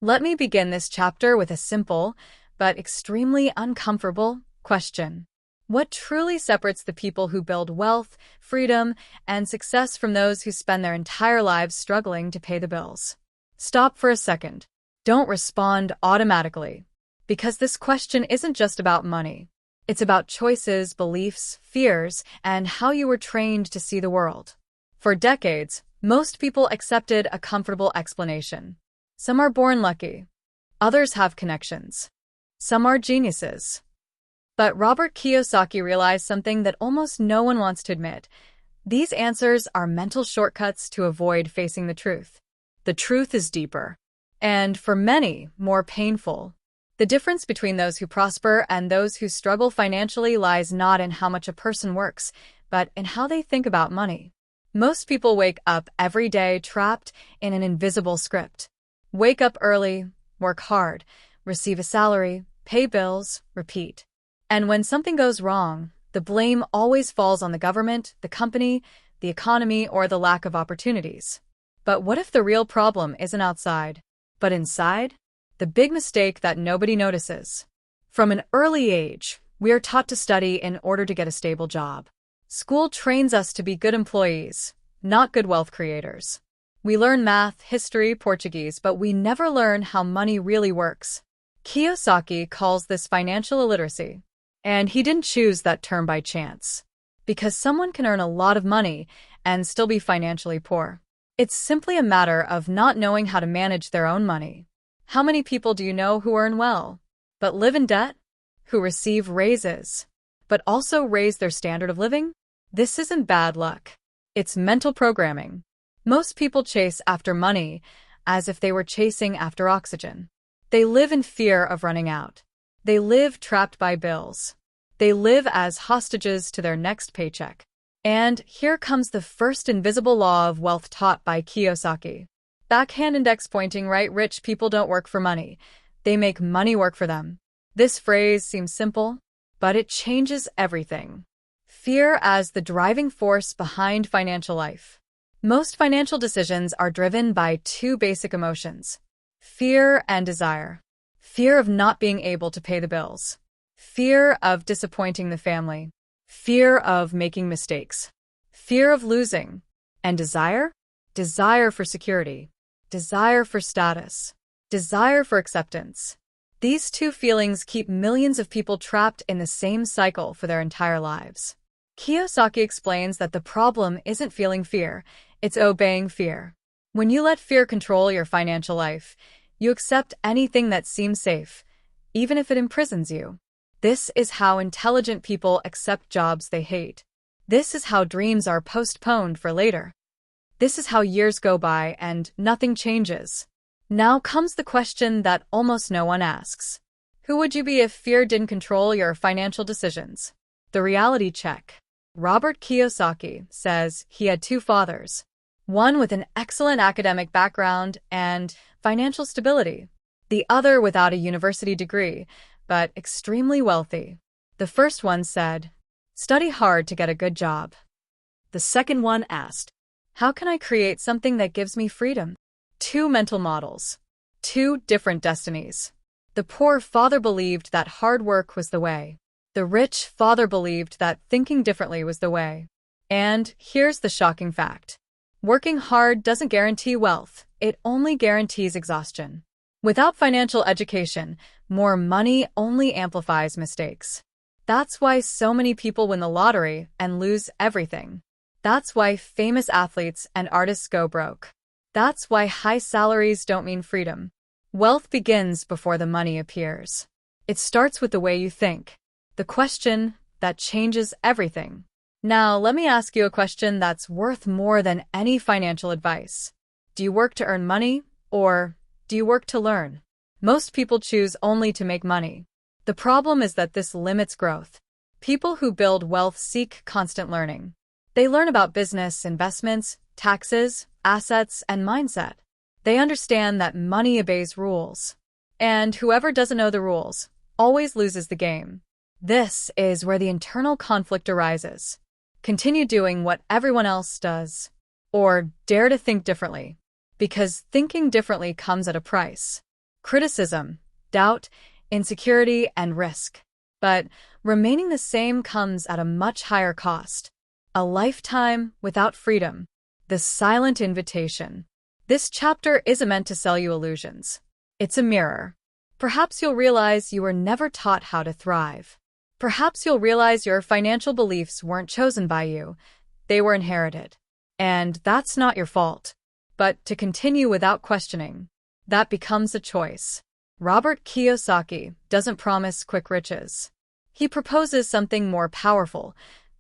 Let me begin this chapter with a simple, but extremely uncomfortable question. What truly separates the people who build wealth, freedom, and success from those who spend their entire lives struggling to pay the bills? Stop for a second. Don't respond automatically. Because this question isn't just about money. It's about choices, beliefs, fears, and how you were trained to see the world. For decades, most people accepted a comfortable explanation. Some are born lucky. Others have connections. Some are geniuses. But Robert Kiyosaki realized something that almost no one wants to admit. These answers are mental shortcuts to avoid facing the truth. The truth is deeper. And for many, more painful. The difference between those who prosper and those who struggle financially lies not in how much a person works, but in how they think about money. Most people wake up every day trapped in an invisible script. Wake up early, work hard, receive a salary, pay bills, repeat. And when something goes wrong, the blame always falls on the government, the company, the economy, or the lack of opportunities. But what if the real problem isn't outside, but inside? The big mistake that nobody notices. From an early age, we are taught to study in order to get a stable job. School trains us to be good employees, not good wealth creators. We learn math, history, Portuguese, but we never learn how money really works. Kiyosaki calls this financial illiteracy. And he didn't choose that term by chance. Because someone can earn a lot of money and still be financially poor. It's simply a matter of not knowing how to manage their own money. How many people do you know who earn well, but live in debt? Who receive raises, but also raise their standard of living? This isn't bad luck. It's mental programming. Most people chase after money as if they were chasing after oxygen. They live in fear of running out. They live trapped by bills. They live as hostages to their next paycheck. And here comes the first invisible law of wealth taught by Kiyosaki. Backhand index pointing right: rich people don't work for money. They make money work for them. This phrase seems simple, but it changes everything. Fear as the driving force behind financial life. Most financial decisions are driven by two basic emotions: fear and desire. Fear of not being able to pay the bills. Fear of disappointing the family. Fear of making mistakes. Fear of losing. And desire? Desire for security. Desire for status. Desire for acceptance. These two feelings keep millions of people trapped in the same cycle for their entire lives. Kiyosaki explains that the problem isn't feeling fear, it's obeying fear. When you let fear control your financial life, you accept anything that seems safe, even if it imprisons you. This is how intelligent people accept jobs they hate. This is how dreams are postponed for later. This is how years go by and nothing changes. Now comes the question that almost no one asks. Who would you be if fear didn't control your financial decisions? The reality check. Robert Kiyosaki says he had two fathers. One with an excellent academic background and financial stability. The other without a university degree, but extremely wealthy. The first one said, "Study hard to get a good job." The second one asked, "How can I create something that gives me freedom?" Two mental models. Two different destinies. The poor father believed that hard work was the way. The rich father believed that thinking differently was the way. And here's the shocking fact. Working hard doesn't guarantee wealth, it only guarantees exhaustion. Without financial education, more money only amplifies mistakes. That's why so many people win the lottery and lose everything. That's why famous athletes and artists go broke. That's why high salaries don't mean freedom. Wealth begins before the money appears. It starts with the way you think. The question that changes everything. Now, let me ask you a question that's worth more than any financial advice. Do you work to earn money, or do you work to learn? Most people choose only to make money. The problem is that this limits growth. People who build wealth seek constant learning. They learn about business, investments, taxes, assets, and mindset. They understand that money obeys rules. And whoever doesn't know the rules always loses the game. This is where the internal conflict arises. Continue doing what everyone else does. Or dare to think differently. Because thinking differently comes at a price. criticism, doubt, insecurity, and risk. But remaining the same comes at a much higher cost. A lifetime without freedom. The silent invitation. This chapter isn't meant to sell you illusions. It's a mirror. Perhaps you'll realize you were never taught how to thrive. Perhaps you'll realize your financial beliefs weren't chosen by you. They were inherited. And that's not your fault. But to continue without questioning, that becomes a choice. Robert Kiyosaki doesn't promise quick riches. He proposes something more powerful,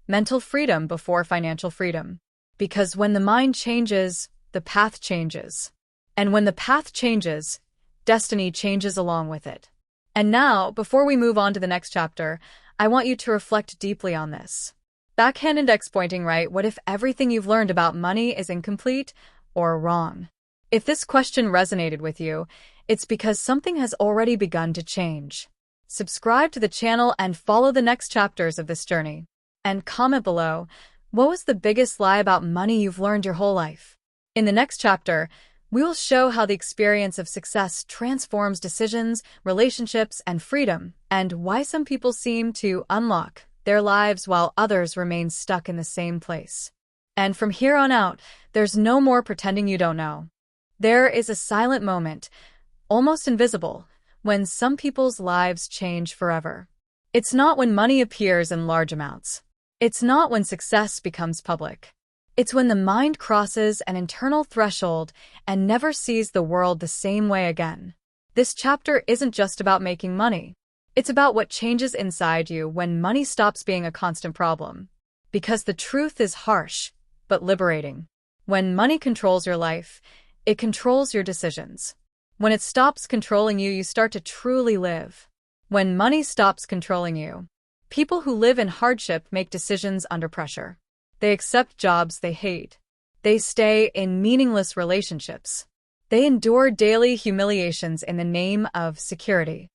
mental freedom before financial freedom. Because when the mind changes, the path changes. And when the path changes, destiny changes along with it. And now, before we move on to the next chapter, I want you to reflect deeply on this. Backhand index pointing right, what if everything you've learned about money is incomplete or wrong? If this question resonated with you, it's because something has already begun to change. Subscribe to the channel and follow the next chapters of this journey. And comment below, what was the biggest lie about money you've learned your whole life? In the next chapter, we will show how the experience of success transforms decisions, relationships, and freedom, and why some people seem to unlock their lives while others remain stuck in the same place. And from here on out, there's no more pretending you don't know. There is a silent moment, almost invisible, when some people's lives change forever. It's not when money appears in large amounts. It's not when success becomes public. It's when the mind crosses an internal threshold and never sees the world the same way again. This chapter isn't just about making money. It's about what changes inside you when money stops being a constant problem. Because the truth is harsh, but liberating. When money controls your life, it controls your decisions. When it stops controlling you, you start to truly live. When money stops controlling you, people who live in hardship make decisions under pressure. They accept jobs they hate. They stay in meaningless relationships. They endure daily humiliations in the name of security.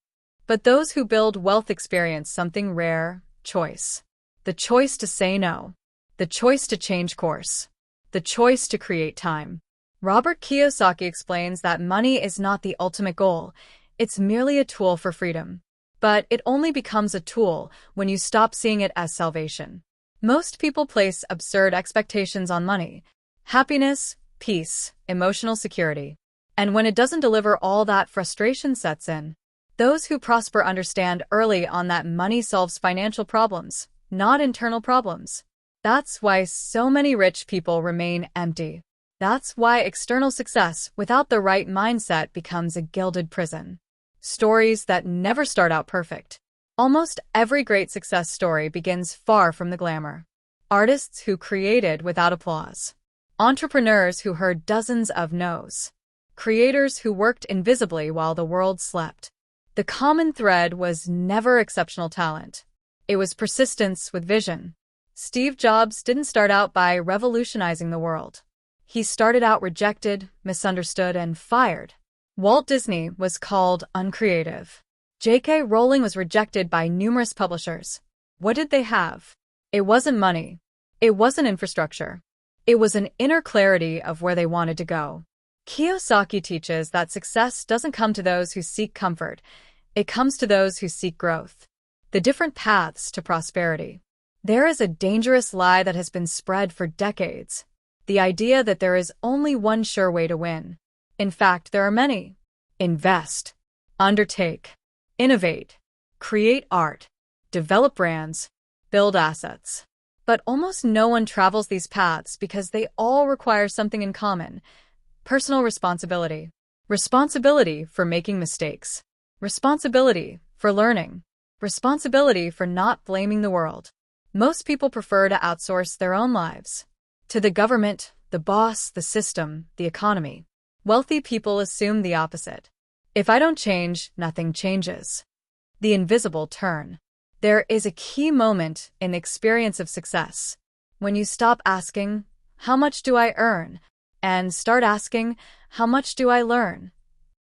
But those who build wealth experience something rare: choice. The choice to say no. The choice to change course. The choice to create time. Robert Kiyosaki explains that money is not the ultimate goal. It's merely a tool for freedom. But it only becomes a tool when you stop seeing it as salvation. Most people place absurd expectations on money: happiness, peace, emotional security. And when it doesn't deliver, all that, frustration sets in. Those who prosper understand early on that money solves financial problems, not internal problems. That's why so many rich people remain empty. That's why external success without the right mindset becomes a gilded prison. Stories that never start out perfect. Almost every great success story begins far from the glamour. Artists who created without applause. Entrepreneurs who heard dozens of no's. Creators who worked invisibly while the world slept. The common thread was never exceptional talent. It was persistence with vision. Steve Jobs didn't start out by revolutionizing the world. He started out rejected, misunderstood, and fired. Walt Disney was called uncreative. J.K. Rowling was rejected by numerous publishers. What did they have? It wasn't money. It wasn't infrastructure. It was an inner clarity of where they wanted to go. Kiyosaki teaches that success doesn't come to those who seek comfort. It comes to those who seek growth. The different paths to prosperity. There is a dangerous lie that has been spread for decades. The idea that there is only one sure way to win. In fact, there are many. Invest. Undertake. Innovate, create art, develop brands, build assets. But almost no one travels these paths because they all require something in common: personal responsibility. Responsibility for making mistakes. Responsibility for learning. Responsibility for not blaming the world. Most people prefer to outsource their own lives to the government, the boss, the system, the economy. Wealthy people assume the opposite. If I don't change, nothing changes. The invisible turn. There is a key moment in the experience of success when you stop asking, "How much do I earn?" and start asking, "How much do I learn?"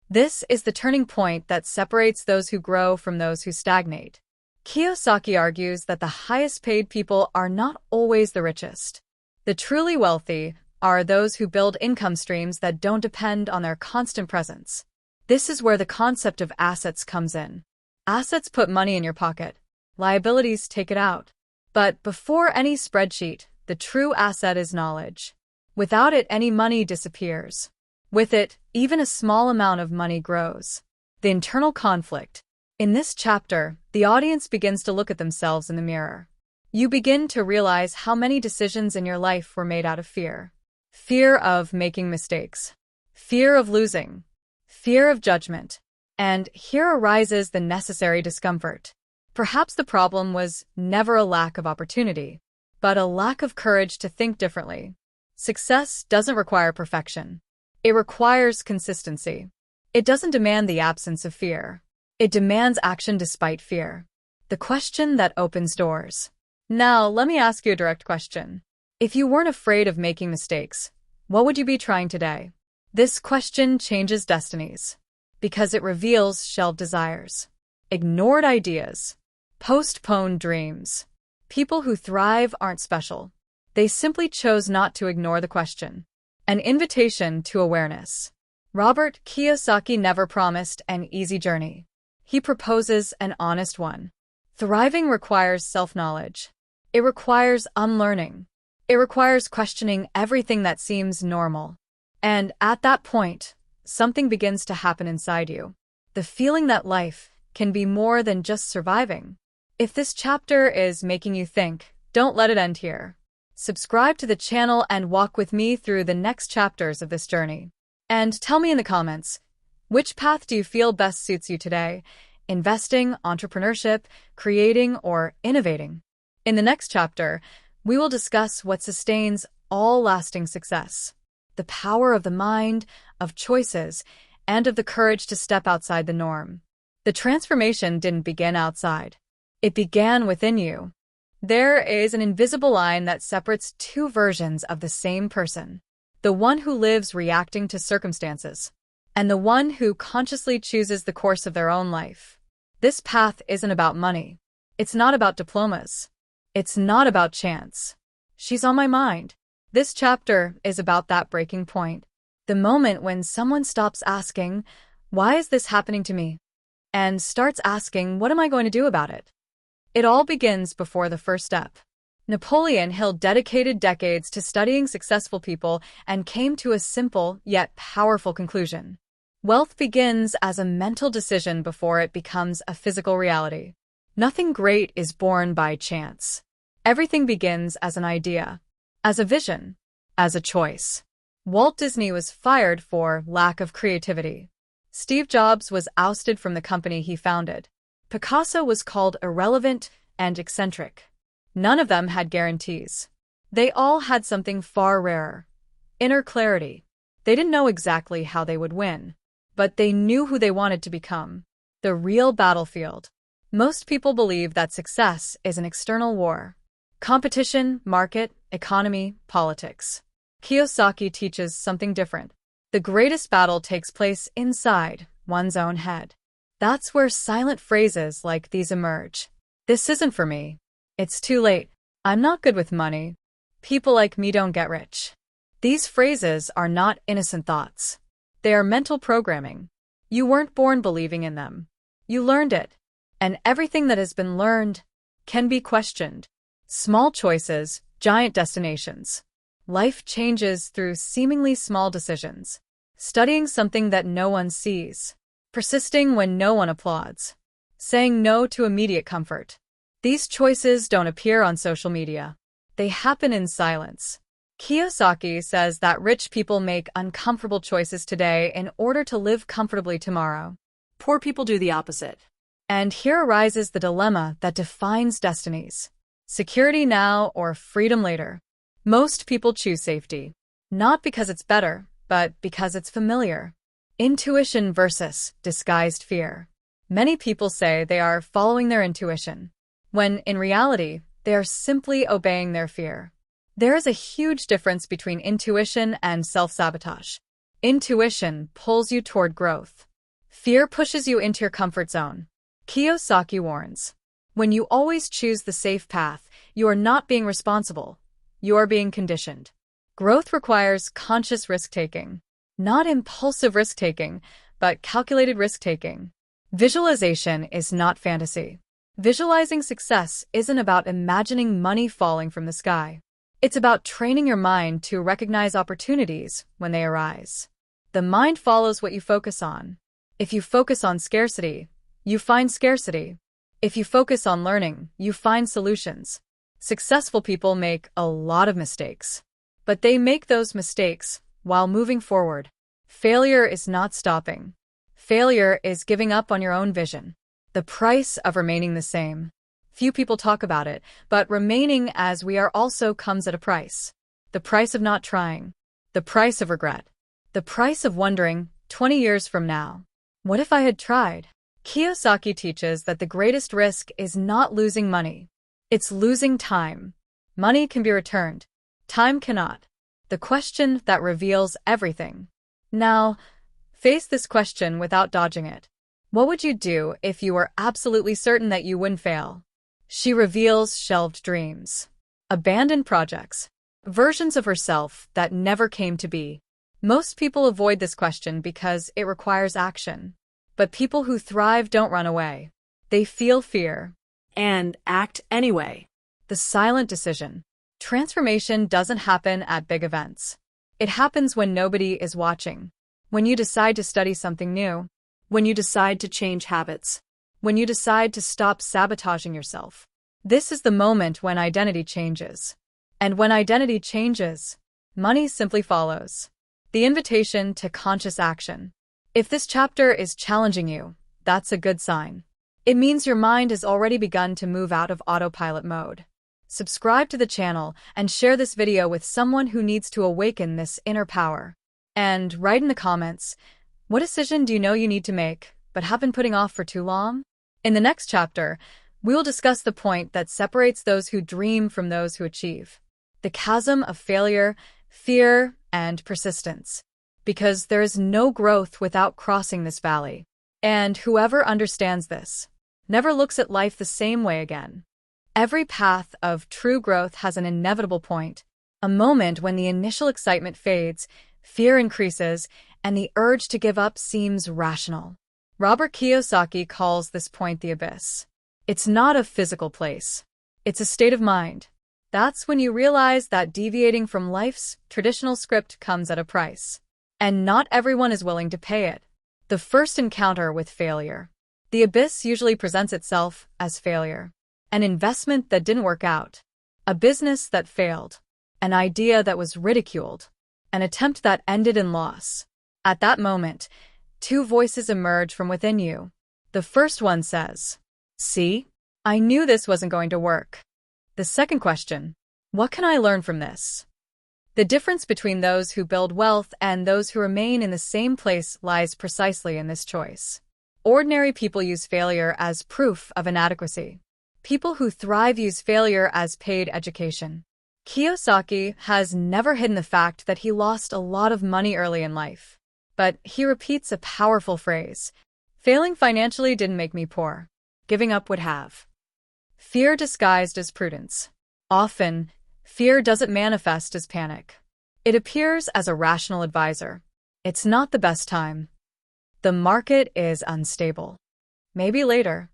This is the turning point that separates those who grow from those who stagnate. Kiyosaki argues that the highest paid people are not always the richest. The truly wealthy are those who build income streams that don't depend on their constant presence. This is where the concept of assets comes in. Assets put money in your pocket. Liabilities take it out. But before any spreadsheet, the true asset is knowledge. Without it, any money disappears. With it, even a small amount of money grows. The internal conflict. In this chapter, the audience begins to look at themselves in the mirror. You begin to realize how many decisions in your life were made out of fear. Fear of making mistakes. Fear of losing. Fear of judgment. And here arises the necessary discomfort. Perhaps the problem was never a lack of opportunity, but a lack of courage to think differently. Success doesn't require perfection. It requires consistency. It doesn't demand the absence of fear. It demands action despite fear. The question that opens doors. Now, let me ask you a direct question. If you weren't afraid of making mistakes, what would you be trying today? This question changes destinies because it reveals shelved desires, ignored ideas, postponed dreams. People who thrive aren't special. They simply chose not to ignore the question. An invitation to awareness. Robert Kiyosaki never promised an easy journey. He proposes an honest one. Thriving requires self-knowledge. It requires unlearning. It requires questioning everything that seems normal. And at that point, something begins to happen inside you. The feeling that life can be more than just surviving. If this chapter is making you think, don't let it end here. Subscribe to the channel and walk with me through the next chapters of this journey. And tell me in the comments, which path do you feel best suits you today? Investing, entrepreneurship, creating, or innovating? In the next chapter, we will discuss what sustains all lasting success. The power of the mind, of choices, and of the courage to step outside the norm. The transformation didn't begin outside. It began within you. There is an invisible line that separates two versions of the same person. The one who lives reacting to circumstances, and the one who consciously chooses the course of their own life. This path isn't about money. It's not about diplomas. It's not about chance. She's on my mind. This chapter is about that breaking point. The moment when someone stops asking, why is this happening to me? And starts asking, what am I going to do about it? It all begins before the first step. Napoleon Hill dedicated decades to studying successful people and came to a simple yet powerful conclusion. Wealth begins as a mental decision before it becomes a physical reality. Nothing great is born by chance. Everything begins as an idea, as a vision, as a choice. Walt Disney was fired for lack of creativity. Steve Jobs was ousted from the company he founded. Picasso was called irrelevant and eccentric. None of them had guarantees. They all had something far rarer: inner clarity. They didn't know exactly how they would win, but they knew who they wanted to become. The real battlefield. Most people believe that success is an external war. Competition, market, economy, politics. Kiyosaki teaches something different. The greatest battle takes place inside one's own head. That's where silent phrases like these emerge. This isn't for me. It's too late. I'm not good with money. People like me don't get rich. These phrases are not innocent thoughts. They are mental programming. You weren't born believing in them. You learned it. And everything that has been learned can be questioned. Small choices, giant destinations. Life changes through seemingly small decisions. Studying something that no one sees. Persisting when no one applauds. Saying no to immediate comfort. These choices don't appear on social media. They happen in silence. Kiyosaki says that rich people make uncomfortable choices today in order to live comfortably tomorrow. Poor people do the opposite. And here arises the dilemma that defines destinies. Security now or freedom later. Most people choose safety. Not because it's better, but because it's familiar. Intuition versus disguised fear. Many people say they are following their intuition, when in reality, they are simply obeying their fear. There is a huge difference between intuition and self-sabotage. Intuition pulls you toward growth. Fear pushes you into your comfort zone. Kiyosaki warns, when you always choose the safe path, you are not being responsible. You are being conditioned. Growth requires conscious risk-taking. Not impulsive risk-taking, but calculated risk-taking. Visualization is not fantasy. Visualizing success isn't about imagining money falling from the sky. It's about training your mind to recognize opportunities when they arise. The mind follows what you focus on. If you focus on scarcity, you find scarcity. If you focus on learning, you find solutions. Successful people make a lot of mistakes, but they make those mistakes while moving forward. Failure is not stopping. Failure is giving up on your own vision. The price of remaining the same. Few people talk about it, but remaining as we are also comes at a price. The price of not trying. The price of regret. The price of wondering, 20 years from now, what if I had tried? Kiyosaki teaches that the greatest risk is not losing money. It's losing time. Money can be returned. Time cannot. The question that reveals everything. Now, face this question without dodging it. What would you do if you were absolutely certain that you wouldn't fail? She reveals shelved dreams, abandoned projects, versions of herself that never came to be. Most people avoid this question because it requires action. But people who thrive don't run away. They feel fear and act anyway. The silent decision. Transformation doesn't happen at big events. It happens when nobody is watching. When you decide to study something new. When you decide to change habits. When you decide to stop sabotaging yourself. This is the moment when identity changes. And when identity changes, money simply follows. The invitation to conscious action. If this chapter is challenging you, that's a good sign. It means your mind has already begun to move out of autopilot mode. Subscribe to the channel and share this video with someone who needs to awaken this inner power. And write in the comments, what decision do you know you need to make, but have been putting off for too long? In the next chapter, we will discuss the point that separates those who dream from those who achieve. The chasm of failure, fear, and persistence. Because there is no growth without crossing this valley. And whoever understands this never looks at life the same way again. Every path of true growth has an inevitable point, a moment when the initial excitement fades, fear increases, and the urge to give up seems rational. Robert Kiyosaki calls this point the abyss. It's not a physical place. It's a state of mind. That's when you realize that deviating from life's traditional script comes at a price. And not everyone is willing to pay it. The first encounter with failure. The abyss usually presents itself as failure. An investment that didn't work out. A business that failed. An idea that was ridiculed. An attempt that ended in loss. At that moment, two voices emerge from within you. The first one says, "See? I knew this wasn't going to work." The second question, what can I learn from this? The difference between those who build wealth and those who remain in the same place lies precisely in this choice. Ordinary people use failure as proof of inadequacy. People who thrive use failure as paid education. Kiyosaki has never hidden the fact that he lost a lot of money early in life. But he repeats a powerful phrase. Failing financially didn't make me poor. Giving up would have. Fear disguised as prudence. Often, fear doesn't manifest as panic. It appears as a rational advisor. It's not the best time. The market is unstable. Maybe later.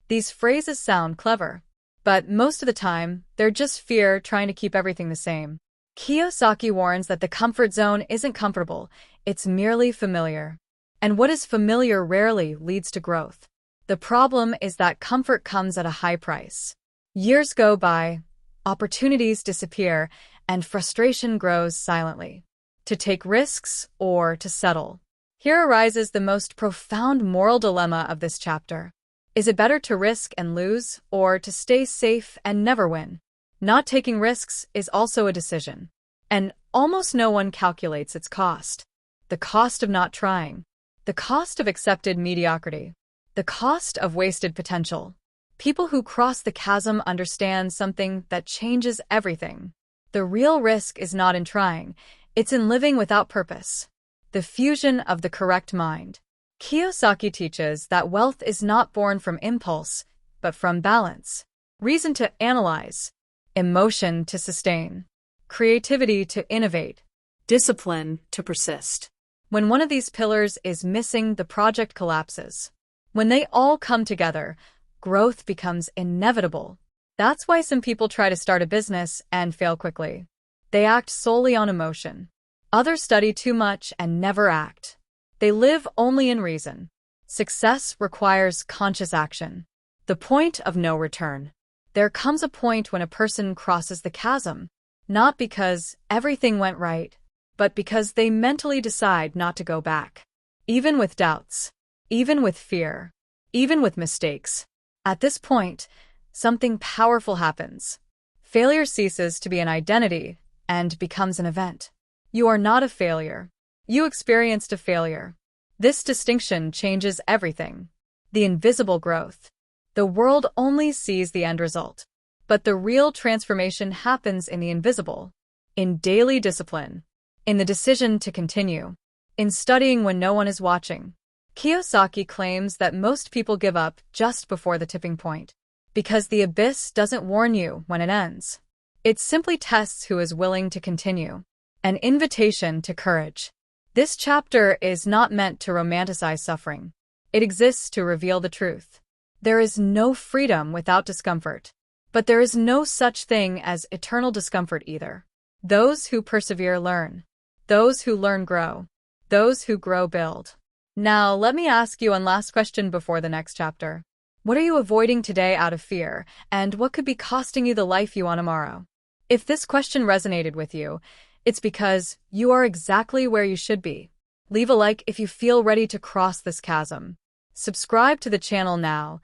These phrases sound clever, but most of the time, they're just fear trying to keep everything the same. Kiyosaki warns that the comfort zone isn't comfortable, it's merely familiar. And what is familiar rarely leads to growth. The problem is that comfort comes at a high price. Years go by, opportunities disappear, and frustration grows silently. To take risks or to settle. Here arises the most profound moral dilemma of this chapter. Is it better to risk and lose, or to stay safe and never win? Not taking risks is also a decision. And almost no one calculates its cost. The cost of not trying. The cost of accepted mediocrity. The cost of wasted potential. People who cross the chasm understand something that changes everything. The real risk is not in trying, it's in living without purpose. The fusion of the correct mind. Kiyosaki teaches that wealth is not born from impulse, but from balance. Reason to analyze. Emotion to sustain. Creativity to innovate. Discipline to persist. When one of these pillars is missing, the project collapses. When they all come together, growth becomes inevitable. That's why some people try to start a business and fail quickly. They act solely on emotion. Others study too much and never act. They live only in reason. Success requires conscious action. The point of no return. There comes a point when a person crosses the chasm, not because everything went right, but because they mentally decide not to go back. Even with doubts, even with fear, even with mistakes. At this point, something powerful happens. Failure ceases to be an identity and becomes an event. You are not a failure. You experienced a failure. This distinction changes everything. The invisible growth. The world only sees the end result. But the real transformation happens in the invisible. In daily discipline. In the decision to continue. In studying when no one is watching. Kiyosaki claims that most people give up just before the tipping point. Because the abyss doesn't warn you when it ends. It simply tests who is willing to continue. An invitation to courage. This chapter is not meant to romanticize suffering. It exists to reveal the truth. There is no freedom without discomfort. But there is no such thing as eternal discomfort either. Those who persevere learn. Those who learn grow. Those who grow build. Now, let me ask you one last question before the next chapter. What are you avoiding today out of fear, and what could be costing you the life you want tomorrow? If this question resonated with you, it's because you are exactly where you should be. Leave a like if you feel ready to cross this chasm. Subscribe to the channel now,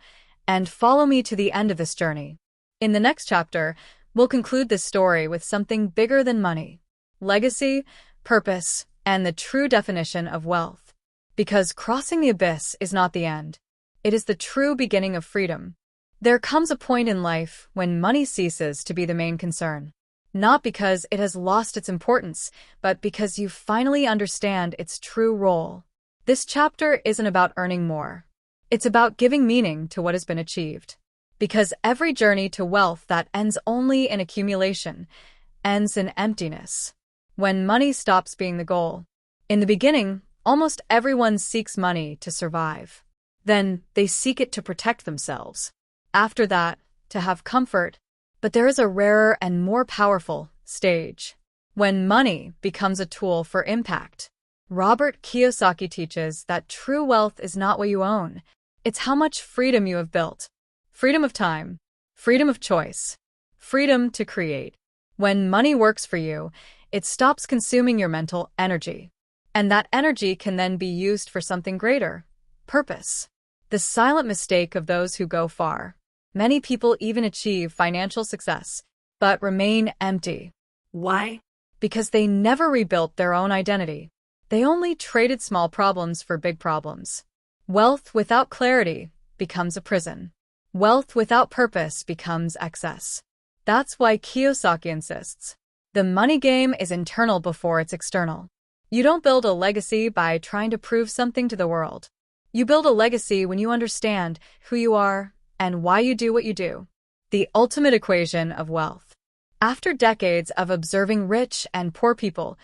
and follow me to the end of this journey. In the next chapter, we'll conclude this story with something bigger than money. Legacy, purpose, and the true definition of wealth. Because crossing the abyss is not the end. It is the true beginning of freedom. There comes a point in life when money ceases to be the main concern. Not because it has lost its importance, but because you finally understand its true role. This chapter isn't about earning more. It's about giving meaning to what has been achieved. Because every journey to wealth that ends only in accumulation ends in emptiness. When money stops being the goal. In the beginning, almost everyone seeks money to survive. Then they seek it to protect themselves. After that, to have comfort. But there is a rarer and more powerful stage. When money becomes a tool for impact. Robert Kiyosaki teaches that true wealth is not what you own. It's how much freedom you have built. Freedom of time. Freedom of choice. Freedom to create. When money works for you, it stops consuming your mental energy. And that energy can then be used for something greater. Purpose. The silent mistake of those who go far. Many people even achieve financial success, but remain empty. Why? Because they never rebuilt their own identity. They only traded small problems for big problems. Wealth without clarity becomes a prison. Wealth without purpose becomes excess. That's why Kiyosaki insists. The money game is internal before it's external. You don't build a legacy by trying to prove something to the world. You build a legacy when you understand who you are and why you do what you do. The ultimate equation of wealth. After decades of observing rich and poor people,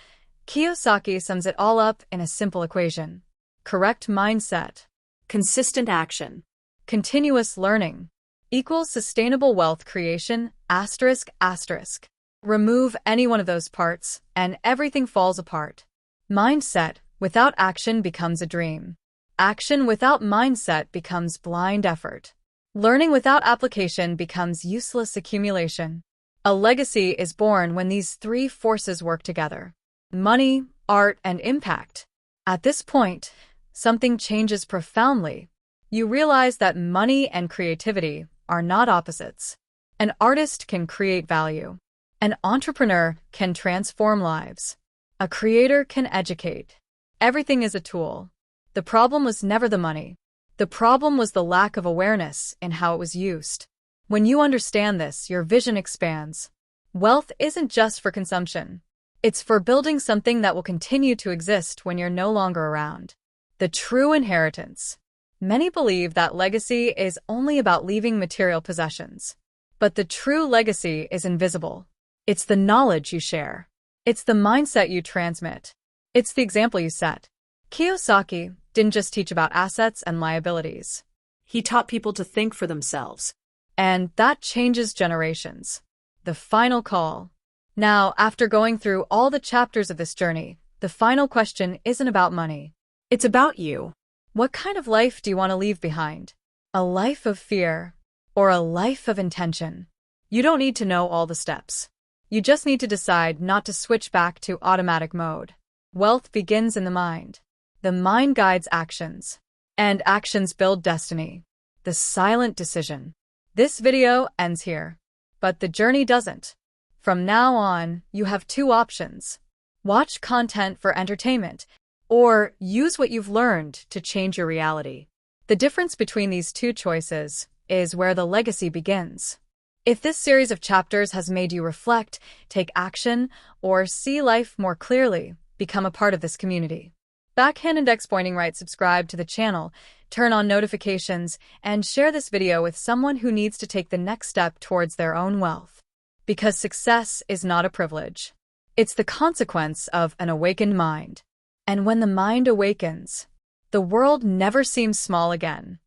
Kiyosaki sums it all up in a simple equation. Correct mindset. Consistent action. Continuous learning. Equals sustainable wealth creation, asterisk, asterisk. Remove any one of those parts, and everything falls apart. Mindset without action becomes a dream. Action without mindset becomes blind effort. Learning without application becomes useless accumulation. A legacy is born when these three forces work together. Money, art, and impact. At this point, something changes profoundly. You realize that money and creativity are not opposites. An artist can create value. An entrepreneur can transform lives. A creator can educate. Everything is a tool. The problem was never the money. The problem was the lack of awareness in how it was used. When you understand this, your vision expands. Wealth isn't just for consumption. It's for building something that will continue to exist when you're no longer around. The true inheritance. Many believe that legacy is only about leaving material possessions. But the true legacy is invisible. It's the knowledge you share. It's the mindset you transmit. It's the example you set. Kiyosaki didn't just teach about assets and liabilities. He taught people to think for themselves. And that changes generations. The final call. Now, after going through all the chapters of this journey, the final question isn't about money. It's about you. What kind of life do you want to leave behind? A life of fear or a life of intention? You don't need to know all the steps. You just need to decide not to switch back to automatic mode. Wealth begins in the mind. The mind guides actions, and actions build destiny. The silent decision. This video ends here, but the journey doesn't. From now on, you have two options. Watch content for entertainment, or use what you've learned to change your reality. The difference between these two choices is where the legacy begins. If this series of chapters has made you reflect, take action, or see life more clearly, become a part of this community. Backhand index pointing right, subscribe to the channel, turn on notifications, and share this video with someone who needs to take the next step towards their own wealth. Because success is not a privilege. It's the consequence of an awakened mind. And when the mind awakens, the world never seems small again.